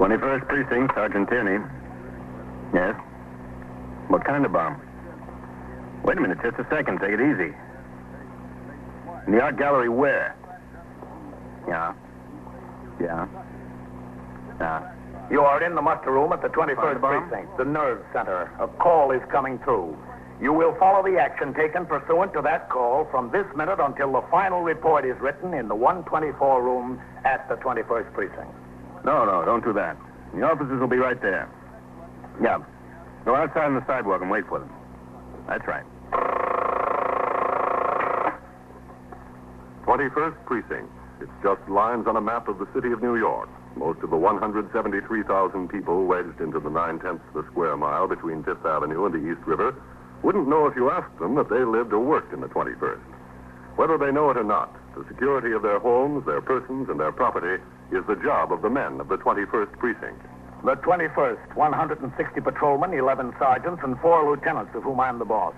21st Precinct, Sergeant Tierney. Yes? What kind of bomb? Wait a minute, just a second. Take it easy. In the art gallery where? Yeah. You are in the muster room at the 21st Precinct, the nerve center. A call is coming through. You will follow the action taken pursuant to that call from this minute until the final report is written in the 124 room at the 21st Precinct. No, don't do that. The officers will be right there. Yeah. Go outside on the sidewalk and wait for them. That's right. 21st Precinct. It's just lines on a map of the city of New York. Most of the 173,000 people wedged into the 9/10 of a square mile between Fifth Avenue and the East River wouldn't know if you asked them that they lived or worked in the 21st. Whether they know it or not, the security of their homes, their persons, and their property is the job of the men of the 21st Precinct. The 21st, 160 patrolmen, 11 sergeants, and 4 lieutenants, of whom I'm the boss.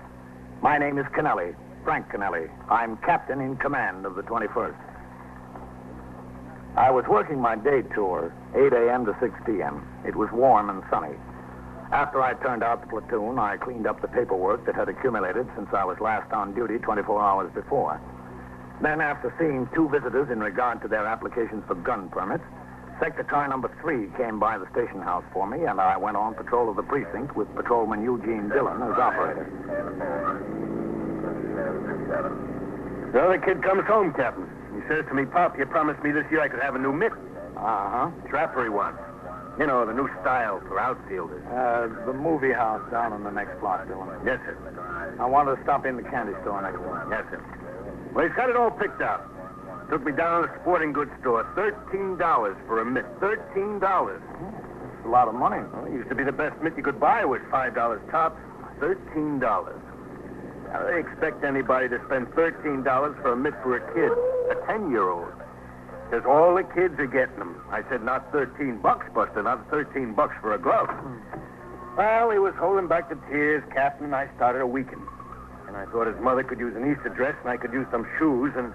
My name is Kennelly, Frank Kennelly. I'm captain in command of the 21st. I was working my day tour, 8 a.m. to 6 p.m. It was warm and sunny. After I turned out the platoon, I cleaned up the paperwork that had accumulated since I was last on duty 24 hours before. Then, after seeing 2 visitors in regard to their applications for gun permits, sector car number 3 came by the station house for me, and I went on patrol of the precinct with Patrolman Eugene Dillon as operator. So the kid comes home, Captain. He says to me, Pop, you promised me this year I could have a new mitt. Uh-huh. Trapper he wants. You know, the new style for outfielders. The movie house down on the next block, Dillon. Yes, sir. I wanted to stop in the candy store next door. Yes, sir. Well, he's got it all picked out. Took me down to the sporting goods store. $13 for a mitt. $13. It's a lot of money. Well, it used to be the best mitt you could buy was $5 tops. $13. Now, they expect anybody to spend $13 for a mitt for a kid, a 10-year-old. Because all the kids are getting them. I said, not $13, Buster, not $13 for a glove. Well, he was holding back the tears, Captain, and I started a weekend. And I thought his mother could use an Easter dress, and I could use some shoes, and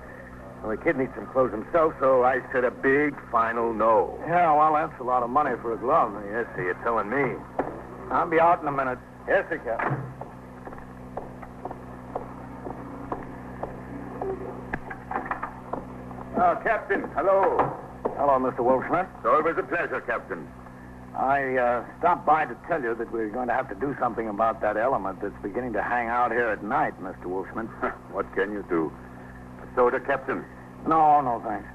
well, the kid needs some clothes himself, so I said a big final no. Yeah, well, that's a lot of money for a glove. Yes, sir, you're telling me. I'll be out in a minute. Yes, sir, Captain. Oh, Captain, hello. Hello, Mr. Wolfschmidt. So it was a pleasure, Captain. I stopped by to tell you that we're going to have to do something about that element that's beginning to hang out here at night, Mr. Wolfschmidt. What can you do? A soda, Captain? No, thanks.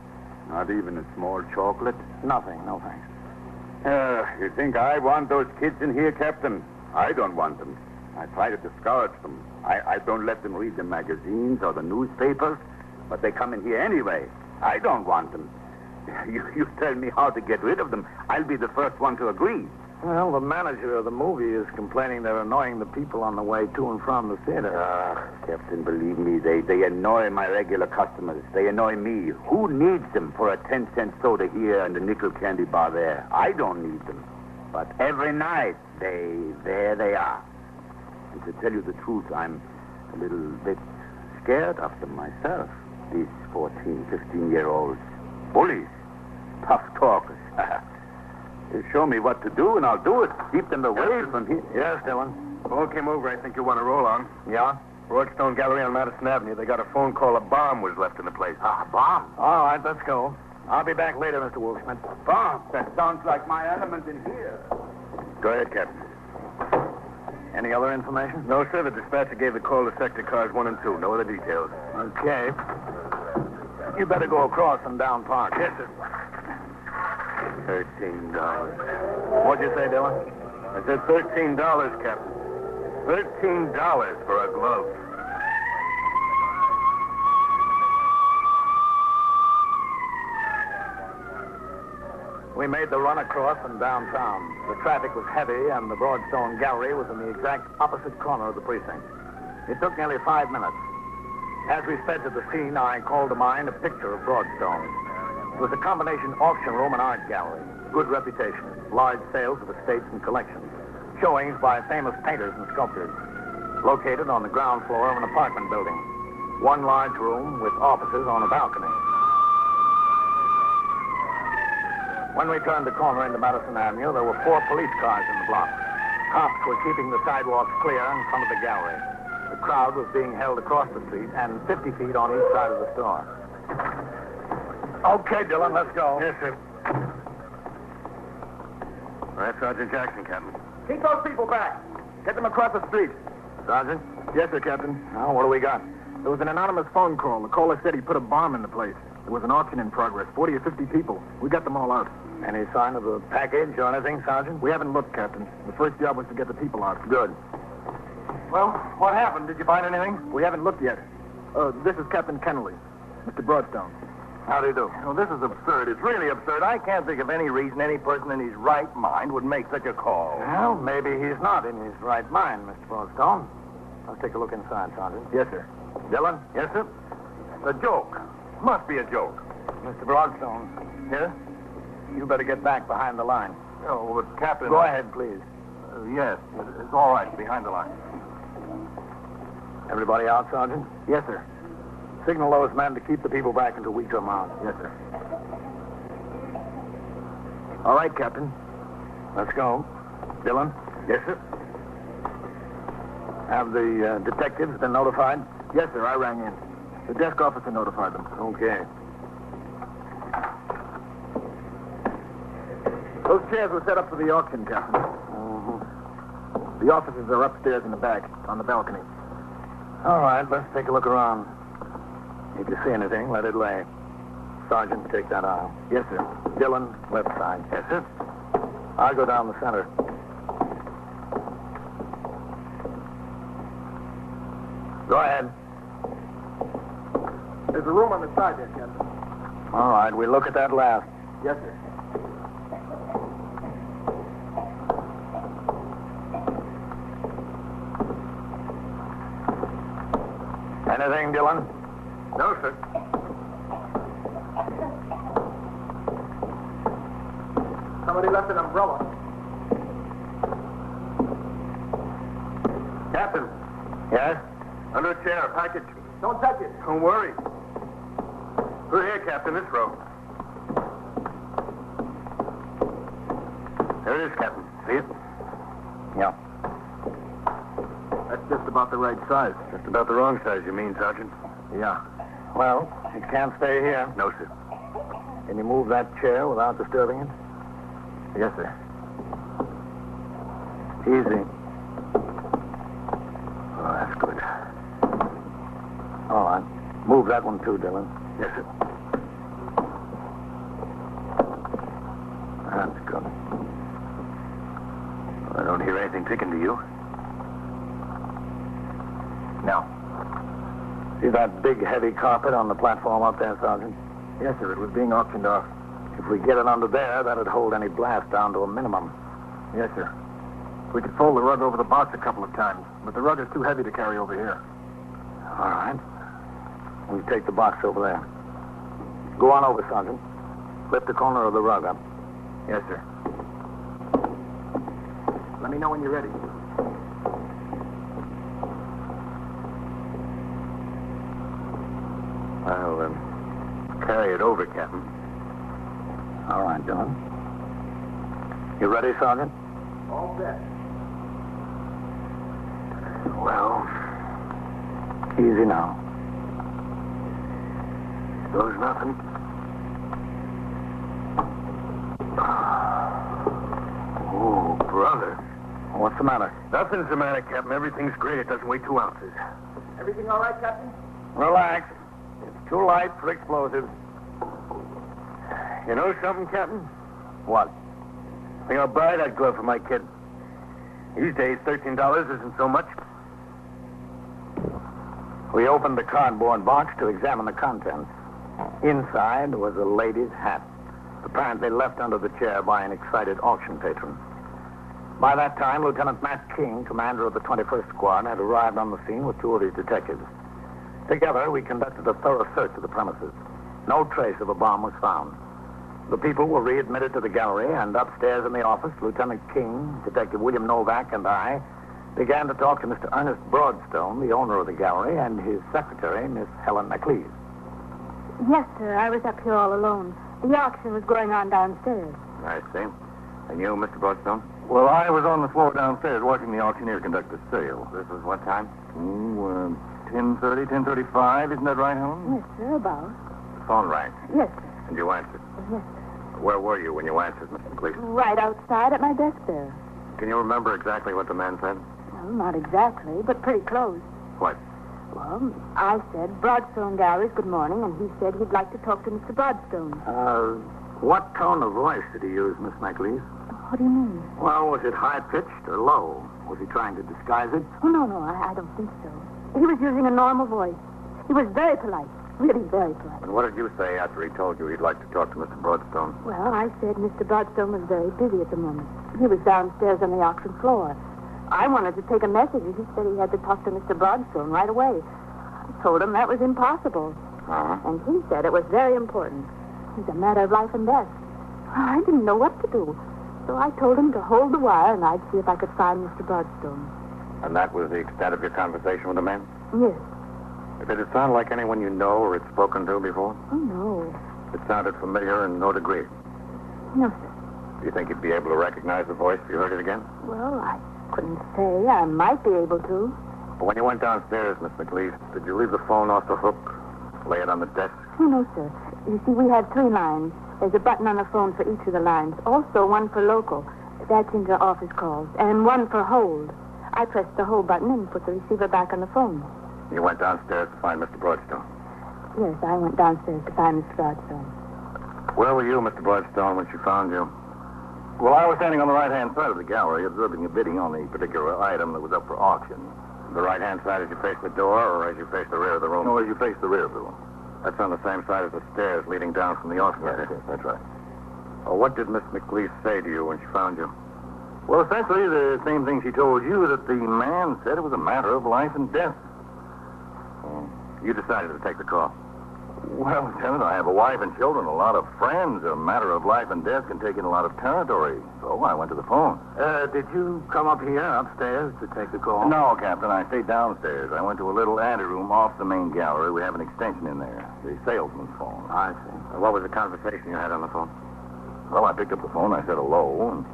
Not even a small chocolate? Nothing, no thanks. You think I want those kids in here, Captain? I don't want them. I try to discourage them. I don't let them read the magazines or the newspapers, but they come in here anyway. I don't want them. You tell me how to get rid of them. I'll be the first one to agree. Well, the manager of the movie is complaining they're annoying the people on the way to and from the theater. Captain, believe me, they annoy my regular customers. They annoy me. Who needs them for a 10-cent soda here and a nickel candy bar there? I don't need them. But every night, there they are. And to tell you the truth, I'm a little bit scared of them myself. These 14, 15-year-olds. Bullies. Tough talkers. You show me what to do, and I'll do it. Keep them away from here. Yes, Dillon. Phone came over. I think you want to roll on. Yeah? Broadstone Gallery on Madison Avenue. They got a phone call. A bomb was left in the place. A bomb? All right, let's go. I'll be back later, Mr. Wolfschmidt. Bomb? That sounds like my element in here. Go ahead, Captain. Any other information? No, sir. The dispatcher gave the call to sector cars 1 and 2. No other details. Okay. You better go across and down Park. Yes, sir. $13. What'd you say, Dillon? I said $13, Captain. $13 for a glove. We made the run across and downtown. The traffic was heavy, and the Broadstone Gallery was in the exact opposite corner of the precinct. It took nearly 5 minutes. As we sped to the scene, I called to mind a picture of Broadstone. It was a combination auction room and art gallery. Good reputation, large sales of estates and collections. Showings by famous painters and sculptors. Located on the ground floor of an apartment building. One large room with offices on a balcony. When we turned the corner into Madison Avenue, there were 4 police cars in the block. Cops were keeping the sidewalks clear in front of the gallery. The crowd was being held across the street and 50 feet on each side of the store. Okay, Dillon, let's go. Yes, sir. All right, Sergeant Jackson, Captain. Keep those people back. Get them across the street. Sergeant? Yes, sir, Captain. Now, what do we got? There was an anonymous phone call. The caller said he put a bomb in the place. There was an auction in progress, 40 or 50 people. We got them all out. Any sign of the package or anything, Sergeant? We haven't looked, Captain. The first job was to get the people out. Good. Well, what happened? Did you find anything? We haven't looked yet. This is Captain Kennelly, Mr. Broadstone. How do you do? Well, this is absurd. It's really absurd. I can't think of any reason any person in his right mind would make such a call. Well, maybe he's not in his right mind, Mr. Broadstone. Let's take a look inside, Sergeant. Yes, sir. Dillon? Yes, sir? A joke. Must be a joke. Mr. Broadstone. Yes? You better get back behind the line. Oh, but Captain... Go ahead, please. Yes, it's all right. Behind the line. Everybody out, Sergeant? Yes, sir. Signal those men to keep the people back until we come out. Yes, sir. All right, Captain. Let's go. Dillon? Yes, sir. Have the detectives been notified? Yes, sir. I rang in. The desk officer notified them. Okay. Those chairs were set up for the auction, Captain. Mm-hmm. The officers are upstairs in the back, on the balcony. All right, let's take a look around. If you see anything, let it lay. Sergeant, take that aisle. Yes, sir. Dillon, left side. Yes, sir. I'll go down the center. Go ahead. There's a room on the side there, Captain. All right, we'll look at that last. Yes, sir. Anything, Dillon? No, sir. Somebody left an umbrella. Captain. Yes? Under a chair, a package. Don't touch it. Don't worry. Through here, Captain, this row. There it is, Captain. See it? Yeah. That's just about the right size. Just about the wrong size, you mean, Sergeant? Yeah. Well, it can't stay here. No, sir. Can you move that chair without disturbing it? Yes, sir. Easy. Oh, that's good. All right. Move that one too, Dillon. Yes, sir. That's good. Well, I don't hear anything ticking to you. No. See that big, heavy carpet on the platform up there, Sergeant? Yes, sir. It was being auctioned off. If we get it under there, that'd hold any blast down to a minimum. Yes, sir. We could fold the rug over the box a couple of times, but the rug is too heavy to carry over here. All right. We take the box over there. Go on over, Sergeant. Lift the corner of the rug up. Yes, sir. Let me know when you're ready. I'll carry it over, Captain. All right, Dillon. You ready, Sergeant? All set. Well, Easy now. shows nothing. Oh, brother. What's the matter? Nothing's the matter, Captain. Everything's great. It doesn't weigh 2 ounces. Everything all right, Captain? Relax. It's too light for explosives. You know something, Captain? What? I think I'll buy that glove for my kid. These days, $13 isn't so much. We opened the cardboard box to examine the contents. Inside was a lady's hat, apparently left under the chair by an excited auction patron. By that time, Lieutenant Matt King, commander of the 21st Squad, had arrived on the scene with 2 of his detectives. Together, we conducted a thorough search of the premises. No trace of a bomb was found. The people were readmitted to the gallery, and upstairs in the office, Lieutenant King, Detective William Novak, and I began to talk to Mr. Ernest Broadstone, the owner of the gallery, and his secretary, Miss Helen McLeese. Yes, sir. I was up here all alone. The auction was going on downstairs. I see. And you, Mr. Broadstone? Well, I was on the floor downstairs watching the auctioneer conduct the sale. This was what time? 10:30, 10:35. Isn't that right, Helen? Yes, sir, about. The phone rang, Yes, sir. and you answered. Yes, sir. Where were you when you answered, Mr. Gleason? Right outside at my desk there. Can you remember exactly what the man said? Well, not exactly, but pretty close. What? Well, I said, Broadstone Galleries, good morning, and he said he'd like to talk to Mr. Broadstone. What tone of voice did he use, Miss McLeese? What do you mean? Well, was it high-pitched or low? Was he trying to disguise it? Oh, no, I don't think so. He was using a normal voice. He was very polite, really very polite. And what did you say after he told you he'd like to talk to Mr. Broadstone? Well, I said Mr. Broadstone was very busy at the moment. He was downstairs on the auction floor. I wanted to take a message, and he said he had to talk to Mr. Broadstone right away. I told him that was impossible. Uh-huh. And he said it was very important. It's a matter of life and death. I didn't know what to do. So I told him to hold the wire, and I'd see if I could find Mr. Broadstone. And that was the extent of your conversation with the man? Yes. Did it sound like anyone you know or had spoken to before? Oh, no. It sounded familiar in no degree. No, sir. Do you think you'd be able to recognize the voice if you heard it again? Well, I couldn't say. I might be able to. But when you went downstairs, Miss McLeese, did you leave the phone off the hook? Lay it on the desk? Oh, no, sir. You see, we had 3 lines. There's a button on the phone for each of the lines. Also, one for local. That's into office calls. And one for hold. I pressed the hold button and put the receiver back on the phone. You went downstairs to find Mr. Broadstone. Yes, I went downstairs to find Mr. Broadstone. Where were you, Mr. Broadstone, when she found you? Well, I was standing on the right-hand side of the gallery observing a bidding on the particular item that was up for auction. The right-hand side as you face the door or as you face the rear of the room? No, as you face the rear of the room. That's on the same side as the stairs leading down from the auction. Yes, that's right. What did Miss McLeese say to you when she found you? Well, essentially the same thing she told you, that the man said it was a matter of life and death. You decided to take the call. Well, Lieutenant, I have a wife and children, a lot of friends. A matter of life and death can take in a lot of territory. So I went to the phone. Did you come up here, upstairs, to take the call? No, Captain, I stayed downstairs. I went to a little anteroom off the main gallery. We have an extension in there, the salesman's phone. I see. What was the conversation you had on the phone? Well, I picked up the phone. I said hello, and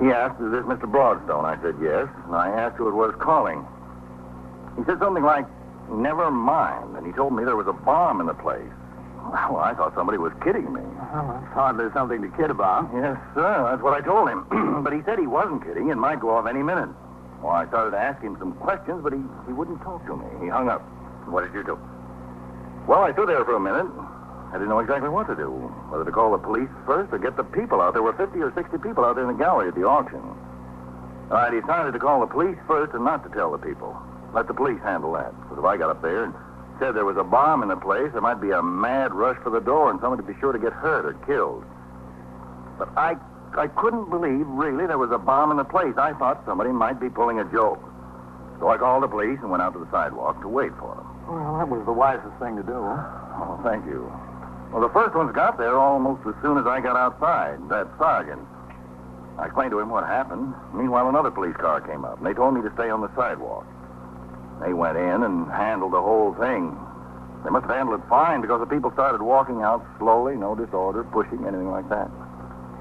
he asked, is this Mr. Broadstone? I said yes, and I asked who it was calling. He said something like, never mind, and he told me there was a bomb in the place. Well, I thought somebody was kidding me. Well, that's hardly something to kid about. Yes, sir, that's what I told him. But he said he wasn't kidding. It might go off any minute. Well, I started to ask him some questions, but he wouldn't talk to me. He hung up. What did you do? Well, I stood there for a minute. I didn't know exactly what to do. Whether to call the police first or get the people out. There were 50 or 60 people out there in the gallery at the auction. I decided to call the police first and not to tell the people. Let the police handle that. Because if I got up there and said there was a bomb in the place, there might be a mad rush for the door and somebody would be sure to get hurt or killed. But I couldn't believe, really, there was a bomb in the place. I thought somebody might be pulling a joke. So I called the police and went out to the sidewalk to wait for them. Well, that was the wisest thing to do. Oh, thank you. Well, the first ones got there almost as soon as I got outside, that sergeant. I explained to him what happened. Meanwhile, another police car came up, and they told me to stay on the sidewalk. They went in and handled the whole thing. They must have handled it fine because the people started walking out slowly, no disorder, pushing, anything like that.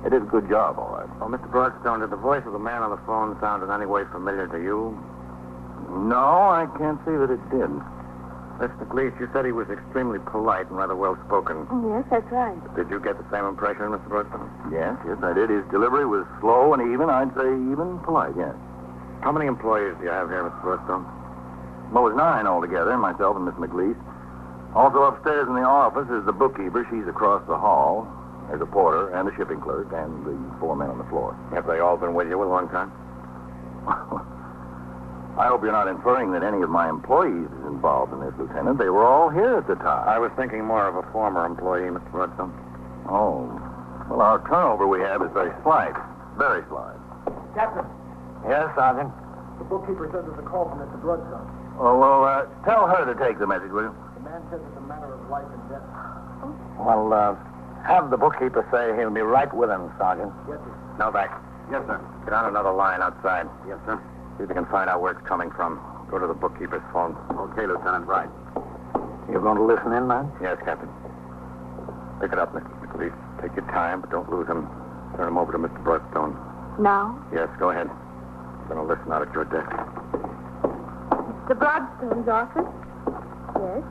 They did a good job, all right. Well, Mr. Broadstone, did the voice of the man on the phone sound in any way familiar to you? No, I can't see that it did. Miss McLeese, you said he was extremely polite and rather well-spoken. Yes, that's right. Did you get the same impression, Mr. Broadstone? Yes, I did. His delivery was slow and even, I'd say even polite, yes. How many employees do you have here, Mr. Broadstone? Well, it was 9 altogether, myself and Miss McLeese. Also upstairs in the office is the bookkeeper. She's across the hall. There's a porter and a shipping clerk and the 4 men on the floor. Have they all been with you a long time? I hope you're not inferring that any of my employees is involved in this, Lieutenant. They were all here at the time. I was thinking more of a former employee, Mr. Broadstone. Oh. Well, our turnover we have is very slight. Very slight. Captain, Yes, Sergeant? the bookkeeper says there's a call from Mr. Broadstone. Well, tell her to take the message, will you? The man says it's a matter of life and death. Well, have the bookkeeper say he'll be right with him, Sergeant. Yes, sir. Novak, Yes, sir. get on another line outside. Yes, sir. See if you can find out where it's coming from. Go to the bookkeeper's phone. Okay, Lieutenant, right. You're going to listen in, man? Yes, Captain. pick it up, Mr. McLeese. Take your time, but don't lose him. Turn him over to Mr. Broadstone. Now? Yes, go ahead. I'm going to listen out at your desk. Mr. Broadstone's office? Yes.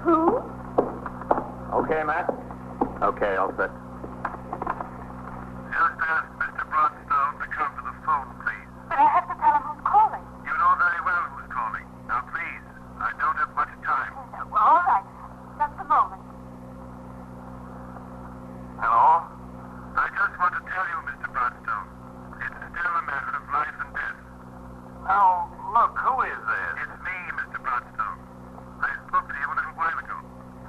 Who? Okay, Matt? Okay, all set. Just ask Mr. Broadstone to come to the phone, please. But I have to tell him who's calling. You know very well who's calling. Now, please, I don't have much time. All right. Just a moment. Hello? I just want to tell you, Mr. Broadstone, it's still a matter of life and death. Now, look, who is this? It's me, Mr. Broadstone. I spoke to you a little while ago.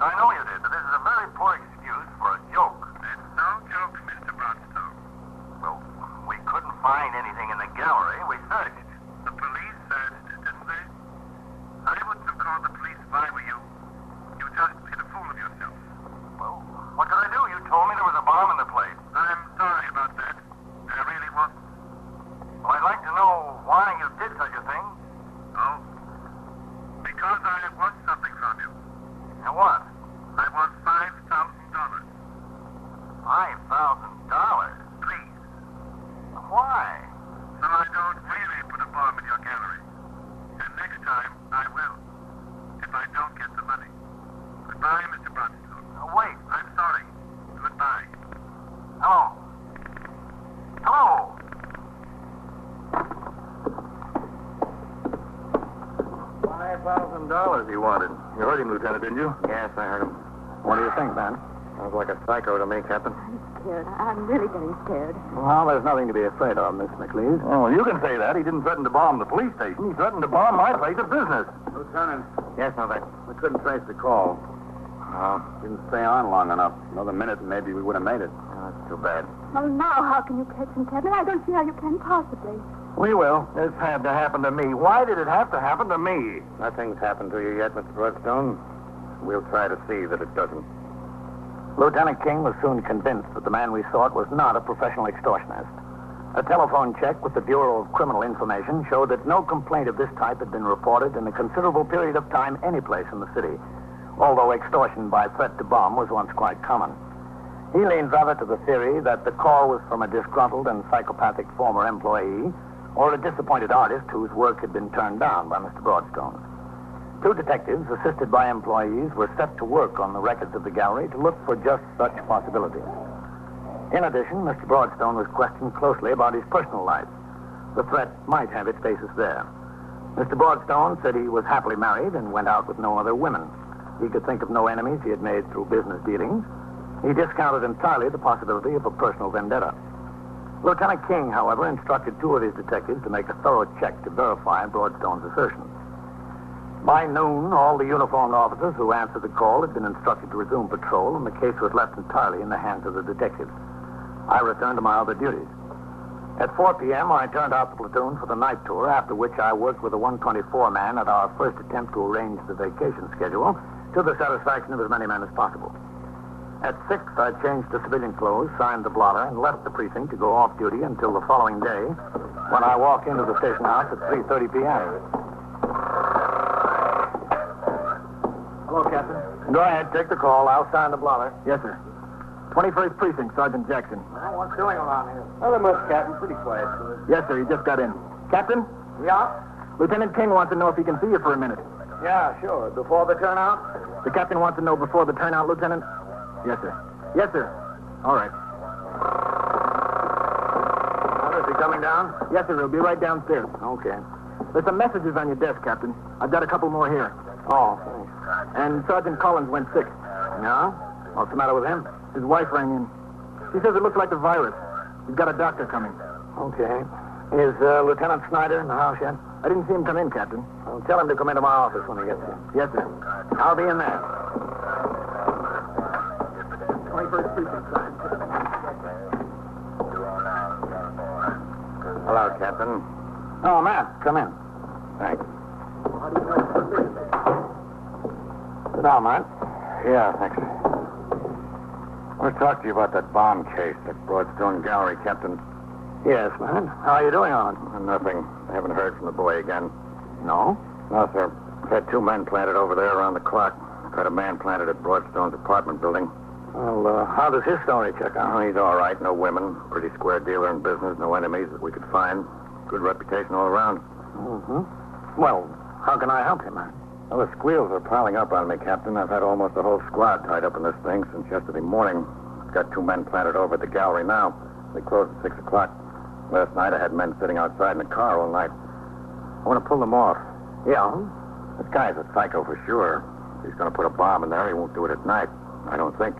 I know you did, but this is a very poor excuse for a joke. It's no joke, Mr. Broadstone. Well, we couldn't find anything in the gallery. We searched. The police searched, didn't they? I wouldn't have called the police if I were you. You just made a fool of yourself. Well, what could I do? You told me there was a bomb in the place. I'm sorry about that. There really wasn't. Well, I'd like to know why you did such a thing. Oh? Because I want something from you. And what? I want $5,000. $5,000? Please. Why? So I don't really put a bomb in your gallery. And next time, I will. If I don't get the money. Goodbye, Mr. Broadstone. Wait. I'm sorry. Goodbye. Hello? Hello? $5,000 he wanted. You heard him, Lieutenant, didn't you? Yes, I heard him. What do you think, man? Sounds like a psycho to me, Captain. I'm scared. I'm really getting scared. Well, there's nothing to be afraid of, Miss McLeese. Oh, well, you can say that. He didn't threaten to bomb the police station. He threatened to bomb my place of business. Lieutenant, Yes, Novak. we couldn't trace the call. Didn't stay on long enough. Another minute and maybe we would have made it. Oh, that's too bad. Well, now how can you catch him, Captain? I don't see how you can possibly. We will. This had to happen to me. Why did it have to happen to me? Nothing's happened to you yet, Mr. Broadstone. We'll try to see that it doesn't. Lieutenant King was soon convinced that the man we sought was not a professional extortionist. A telephone check with the Bureau of Criminal Information showed that no complaint of this type had been reported in a considerable period of time anyplace in the city, although extortion by threat to bomb was once quite common. He leaned rather to the theory that the call was from a disgruntled and psychopathic former employee or a disappointed artist whose work had been turned down by Mr. Broadstone. Two detectives, assisted by employees, were set to work on the records of the gallery to look for just such possibilities. In addition, Mr. Broadstone was questioned closely about his personal life. The threat might have its basis there. Mr. Broadstone said he was happily married and went out with no other women. He could think of no enemies he had made through business dealings. He discounted entirely the possibility of a personal vendetta. Lieutenant King, however, instructed two of his detectives to make a thorough check to verify Broadstone's assertions. By noon, all the uniformed officers who answered the call had been instructed to resume patrol, and the case was left entirely in the hands of the detectives. I returned to my other duties. At 4 p.m., I turned out the platoon for the night tour, after which I worked with a 124 man at our first attempt to arrange the vacation schedule to the satisfaction of as many men as possible. At 6, I changed to civilian clothes, signed the blotter, and left the precinct to go off duty until the following day, when I walked into the station house at 3:30 p.m. Hello, Captain. Go ahead, take the call. I'll sign the blotter. Yes, sir. 21st Precinct, Sergeant Jackson. Well, what's doing around here? Not much, Captain. Pretty quiet. Yes, sir. He just got in. Captain? Yeah? Lieutenant King wants to know if he can see you for a minute. Yeah, sure. Before the turnout? The captain wants to know before the turnout, Lieutenant. Yes, sir. Yes, sir. All right. Is he coming down? Yes, sir. He'll be right downstairs. Okay. There's some messages on your desk, Captain. I've got a couple more here. Oh, thanks. And Sergeant Collins went sick. No? What's the matter with him? His wife rang in. She says it looks like the virus. He's got a doctor coming. Okay. Is Lieutenant Snyder in the house yet? I didn't see him come in, Captain. I'll tell him to come into my office when he gets here. Yes, sir. I'll be in there. 21st Precinct, Sergeant. Hello, Captain. Oh, Matt, come in. Thanks. How do you know it's suspicious? Sit down, Matt. Yeah, thanks. I want to talk to you about that bomb case at Broadstone Gallery, Captain. Yes, man. How are you doing on it? Nothing. I haven't heard from the boy again. No? No, sir. I've had two men planted over there around the clock. I've had a man planted at Broadstone's apartment building. Well, how does his story check out? Oh, he's all right. No women. Pretty square dealer in business. No enemies that we could find. Good reputation all around. Mm-hmm. Well, how can I help you, man? Well, the squeals are piling up on me, Captain. I've had almost the whole squad tied up in this thing since yesterday morning. I've got 2 men planted over at the gallery now. They close at 6 o'clock. Last night I had men sitting outside in the car all night. I want to pull them off. Yeah? This guy's a psycho for sure. If he's going to put a bomb in there, he won't do it at night. I don't think.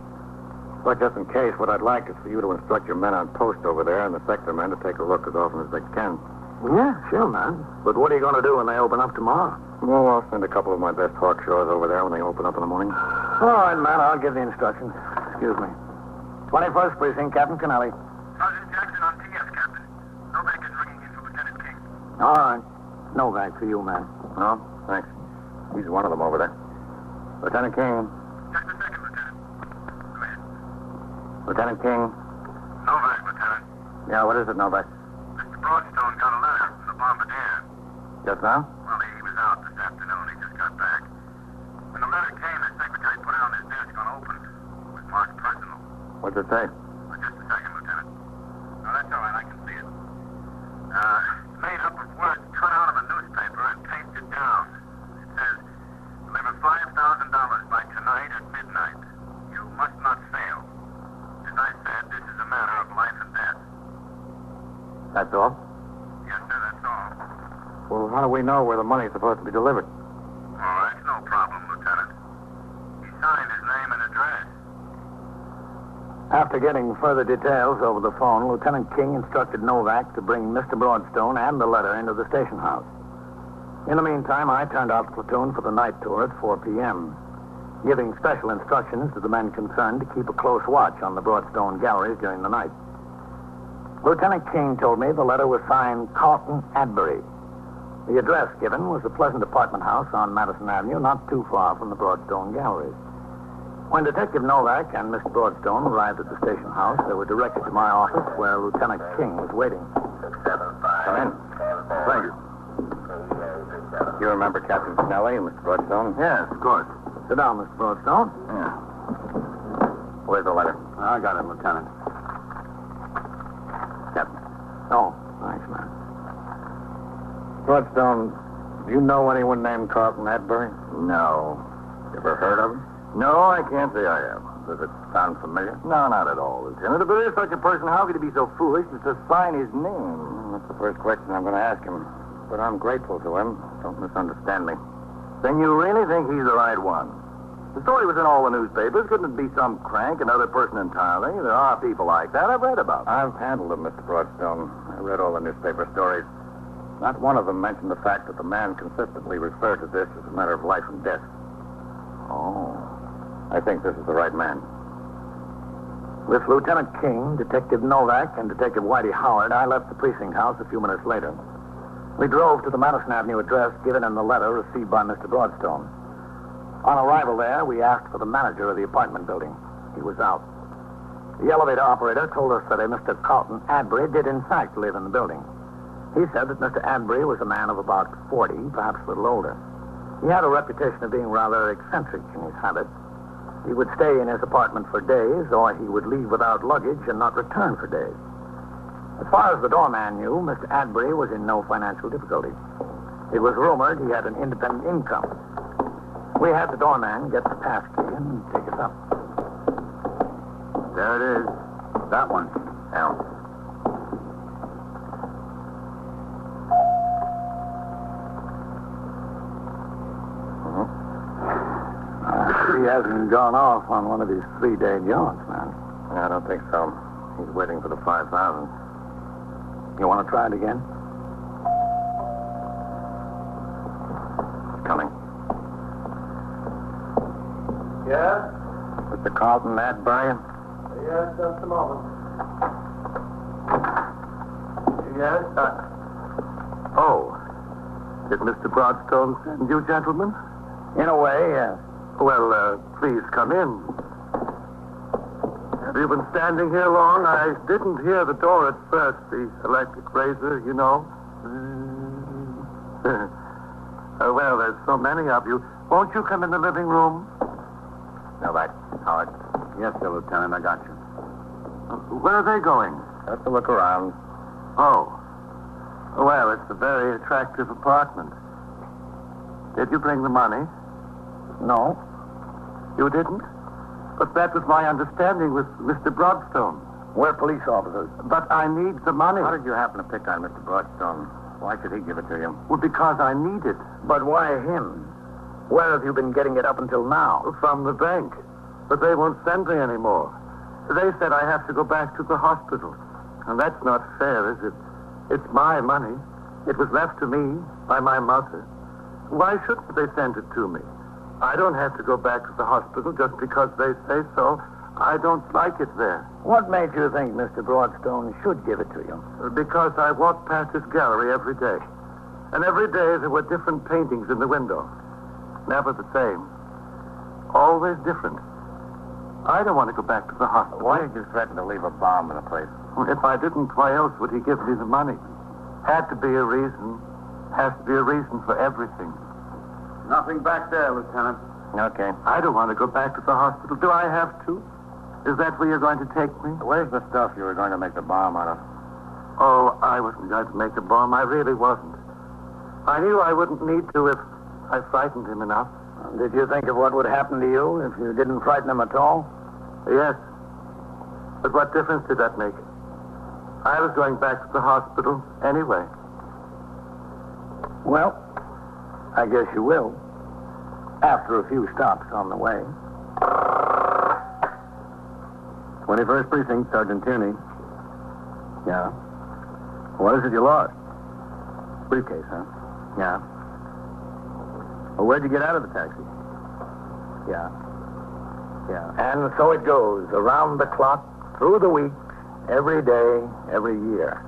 But just in case, what I'd like is for you to instruct your men on post over there and the sector men to take a look as often as they can. Yeah, sure, man. But what are you going to do when they open up tomorrow? Well, I'll send a couple of my best hawkshaws over there when they open up in the morning. All right, man, I'll give the instructions. Excuse me. 21st Precinct, Captain Kennelly. Sergeant Jackson on TS, Captain. Novak is ringing in for Lieutenant King. All right. Novak for you, man. No, thanks. He's one of them over there. Lieutenant King. Just a second, Lieutenant. Go ahead. Lieutenant King. Novak, Lieutenant. Yeah, what is it, Novak? Mr. Broadstone got a letter from the bombardier. Just now? Well, he was out this afternoon. He just got back. When the letter came, the secretary put it on his desk unopened. It was marked personal. What's it say? Well, just a second, Lieutenant. No, that's all right. I can see it. Made up of words cut out of a newspaper and pasted down. It says, deliver $5,000 by tonight at midnight. You must not fail. As I said, this is a matter of life and death. That's all? Yes, sir, that's all. Well, how do we know where the money's supposed to be delivered? Oh, that's no problem, Lieutenant. He signed his name and address. After getting further details over the phone, Lieutenant King instructed Novak to bring Mr. Broadstone and the letter into the station house. In the meantime, I turned out the platoon for the night tour at 4 p.m., giving special instructions to the men concerned to keep a close watch on the Broadstone galleries during the night. Lieutenant King told me the letter was signed Carlton Adbury. The address given was a pleasant apartment house on Madison Avenue, not too far from the Broadstone galleries. When Detective Novak and Miss Broadstone arrived at the station house, they were directed to my office where Lieutenant King was waiting. Come in. Thank you. You remember Captain Kennelly and Mr. Broadstone? Yes, of course. Sit down, Mr. Broadstone. Yeah. Where's the letter? I got it, Lieutenant. Captain. Oh, thanks, man. Broadstone, do you know anyone named Carlton Adbury? No. You ever heard of him? No, I can't say I have. Does it sound familiar? No, not at all, Lieutenant. If there is such a person, how could he be so foolish as to sign his name? That's the first question I'm going to ask him. But I'm grateful to him. Don't misunderstand me. Then you really think he's the right one? The story was in all the newspapers. Couldn't it be some crank, another person entirely? There are people like that. I've read about them. I've handled them, Mr. Broadstone. I read all the newspaper stories. Not one of them mentioned the fact that the man consistently referred to this as a matter of life and death. Oh. I think this is the right man. With Lieutenant King, Detective Novak, and Detective Whitey Howard, I left the precinct house a few minutes later. We drove to the Madison Avenue address given in the letter received by Mr. Broadstone. On arrival there, we asked for the manager of the apartment building. He was out. The elevator operator told us that a Mr. Carlton Adbury did in fact live in the building. He said that Mr. Adbury was a man of about 40, perhaps a little older. He had a reputation of being rather eccentric in his habits. He would stay in his apartment for days, or he would leave without luggage and not return for days. As far as the doorman knew, Mr. Adbury was in no financial difficulty. It was rumored he had an independent income. We had the doorman get the pass key and take us up. There it is. That one. Al. He hasn't gone off on one of his 3-day jaunts, man. I don't think so. He's waiting for the 5,000. You want to try it again? It's coming. Yes? Mr. Carlton Adbury? Yes, just a moment. Yes? Oh. Did Mr. Broadstone send you, gentlemen? In a way, yes. Well, please come in. Have you been standing here long? I didn't hear the door at first, the electric razor, you know. Well, there's so many of you. Won't you come in the living room? No, Howard. Yes, sir, Lieutenant. I got you. Where are they going? Just to look around. Oh. Well, it's a very attractive apartment. Did you bring the money? No. You didn't? But that was my understanding with Mr. Broadstone. We're police officers. But I need the money. How did you happen to pick on Mr. Broadstone? Why should he give it to you? Well, because I need it. But why him? Where have you been getting it up until now? From the bank. But they won't send me anymore. They said I have to go back to the hospital. And that's not fair, is it? It's my money. It was left to me by my mother. Why shouldn't they send it to me? I don't have to go back to the hospital just because they say so. I don't like it there. What made you think Mr. Broadstone should give it to you? Because I walk past this gallery every day. And every day there were different paintings in the window. Never the same. Always different. I don't want to go back to the hospital. Why did you threaten to leave a bomb in the place? If I didn't, why else would he give me the money? Had to be a reason. Has to be a reason for everything. Nothing back there, Lieutenant. Okay. I don't want to go back to the hospital. Do I have to? Is that where you're going to take me? Where's the stuff you were going to make the bomb out of? Oh, I wasn't going to make a bomb. I really wasn't. I knew I wouldn't need to if I frightened him enough. Did you think of what would happen to you if you didn't frighten him at all? Yes. But what difference did that make? I was going back to the hospital anyway. Well, I guess you will. After a few stops on the way. 21st Precinct, Sergeant Tierney. Yeah? What is it you lost? Briefcase, huh? Yeah? Well, where'd you get out of the taxi? Yeah. And so it goes, around the clock, through the weeks, every day, every year.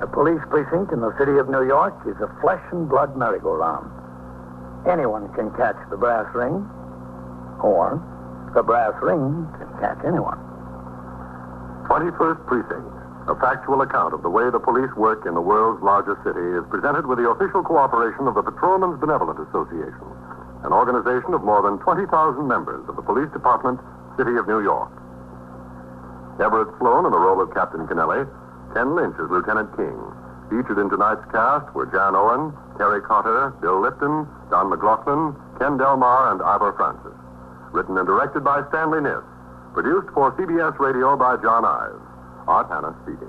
A police precinct in the city of New York is a flesh and blood merry-go-round. Anyone can catch the brass ring, or the brass ring can catch anyone. 21st Precinct, a factual account of the way the police work in the world's largest city, is presented with the official cooperation of the Patrolmen's Benevolent Association, an organization of more than 20,000 members of the Police Department, City of New York. Everett Sloan in the role of Captain Kennelly, Ken Lynch as Lieutenant King. Featured in tonight's cast were Jan Owen, Terry Cotter, Bill Lipton, Don McLaughlin, Ken Delmar, and Ivor Francis. Written and directed by Stanley Niss. Produced for CBS Radio by John Ives. Art Hanna speaking.